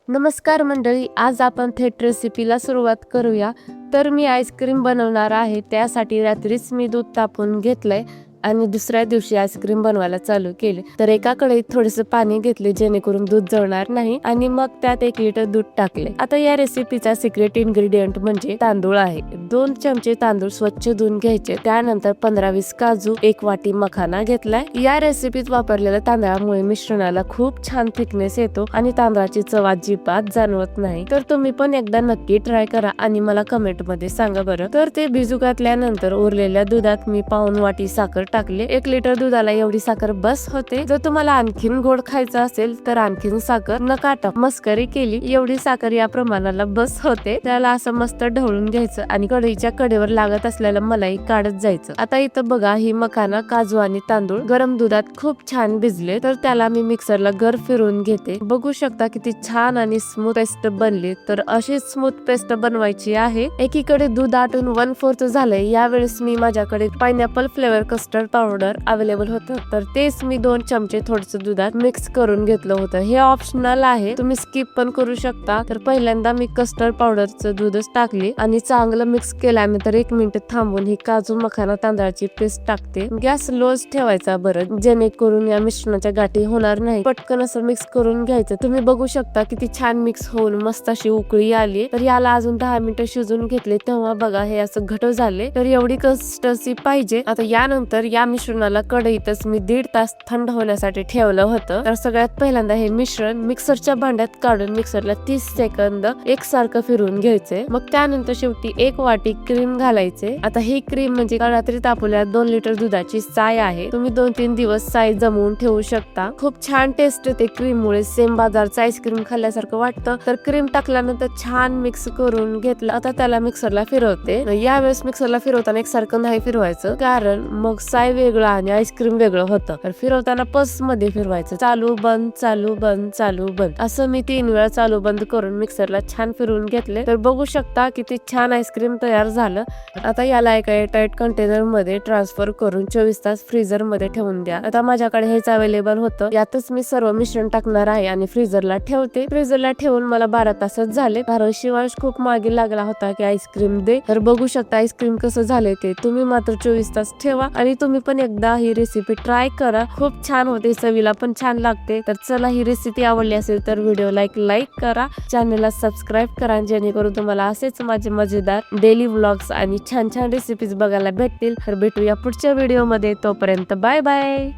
नमस्कार मंडळी, आज आपण थेट रेसिपीला सुरुवात करूया। तर मी आईस्क्रीम बनवणार आहे। त्यासाठी रात्रीच मी दूध तापवून घेतलंय आणि दुसऱ्या दिवशी आईस्क्रीम बनवायला चालू केले। तर एका कढईत थोडेसे पाणी घेतले जेणेकरून दूध जळणार नाही आणि मग त्यात 1 लिटर दूध टाकले। आता या रेसिपीचा सिक्रेट इन्ग्रेडियंट म्हणजे तांदूळ आहे। 2 चमचे तांदूळ स्वच्छ धुवून घ्यायचे। त्यानंतर 15-20 काजू, 1 वाटी मखाना घेतलाय। या रेसिपीत वापरलेल्या तांदळामुळे मिश्रणाला खूप छान थिकनेस येतो आणि तांदळाची चव अजिबात जाणवत नाही। तर तुम्ही पण एकदा नक्की ट्राय करा आणि मला कमेंट मध्ये सांगा बरं। तर ते भिजू घातल्यानंतर उरलेल्या दुधात मी पाऊण वाटी साखर टाकले। 1 लिटर दुधाला एवढी साखर बस होते। जर तुम्हाला आणखीन गोड खायचं असेल तर आणखीन साखर नका टाकू। मस्करी केली, एवढी साखर या प्रमाणाला बस होते। त्याला असं मस्त ढवळून घ्यायचं आणि कढईच्या कडेवर लागत असलेलं मलाई काढत जायचं। आता इथं बघा, ही मखाना, काजू आणि तांदूळ गरम दुधात खूप छान भिजले। तर त्याला मी मिक्सरला गर फिरवून घेते। बघू शकता किती छान आणि स्मूथ पेस्ट बनली। तर अशी स्मूथ पेस्ट बनवायची आहे। एकीकडे दूध आटून 1/4 झालंय। यावेळेस मी माझ्याकडे pineapple flavour custard powder available होतं, तर तेच मी 2 चमचे थोडंसं दुधात मिक्स करून घेतलं होतं। हे ऑप्शनल आहे, तुम्ही स्किप पण करू शकता। तर पहिल्यांदा मी कस्टर्ड पावडरचं दूधच टाकली आणि चांगलं मिक्स केल्यानंतर 1 मिनिट थांबून ही काजू, मखाना, तांदळाची पेस्ट टाकते। गॅस लोच ठेवायचा बरं, जेणेकरून या मिश्रणाच्या गाठी होणार नाही। पटकन असं मिक्स करून घ्यायचं। तुम्ही बघू शकता किती छान मिक्स होऊन मस्त अशी उकळी आली। तर याला अजून 10 मिनिटं शिजून घेतले, तेव्हा बघा हे असं घट्ट झाले। तर एवढी कन्सिस्टन्सी पाहिजे। आता यानंतर या मिश्रणाला कढईतच मी 1.5 तास थंड होण्यासाठी ठेवलं होतं। तर सगळ्यात पहिल्यांदा हे मिश्रण मिक्सरच्या भांड्यात काढून मिक्सरला 30 सेकंद एकसारखं फिरवून घ्यायचे। मग त्यानंतर शेवटी 1 वाटी क्रीम घालायचे। आता ही क्रीम म्हणजे रात्री तापवलेल्या 2 लिटर दुधाची साय आहे। तुम्ही 2-3 दिवस साय जमवून ठेवू शकता। खूप छान टेस्ट येते क्रीम मुळे, सेम बाजारचं आईस्क्रीम खाल्ल्यासारखं वाटतं। तर क्रीम टाकल्यानंतर छान मिक्स करून घेतलं। आता त्याला मिक्सरला फिरवते। यावेळेस मिक्सरला फिरवताना एकसारखं नाही फिरवायचं, कारण मग साय वेगळं आणि आईस्क्रीम वेगळं होतं। तर फिरवताना पल्स मध्ये फिरवायचं, चालू बंद, चालू बंद, चालू बंद, असं मी 3 वेळा चालू बंद करून मिक्सरला छान फिरवून घेतले। तर बघू शकता किती छान आईस्क्रीम तयार झालं। आता याला एका एअरटाइट कंटेनर मध्ये ट्रान्सफर करून 24 तास फ्रीजर मध्ये ठेवून द्या। आता माझ्याकडे हेच अवेलेबल होतं। यातच मी सर्व मिश्रण टाकणार आहे आणि फ्रीजरला ठेवते। फ्रीजरला ठेवून मला 12 तासच झाले, कारण शिवांश खूप मागे लागला होता की आईस्क्रीम दे। तर बघू शकता आईस्क्रीम कसं झाले ते। तुम्ही मात्र 24 तास ठेवा आणि तुम्ही पण एकदा ही रेसिपी ट्राय करा, खूप छान होते, चवीला पण छान लागते। तर चला, ही रेसिपी आवडली असेल तर व्हिडिओला लाईक करा, चॅनलला सबस्क्राईब करा, जेणेकरून तुम्हाला असेच माझे मजेदार डेली व्लॉग्स आणि छान छान रेसिपीज बघायला भेटतील। तर भेटूया पुढच्या व्हिडिओ मध्ये, तोपर्यंत बाय बाय।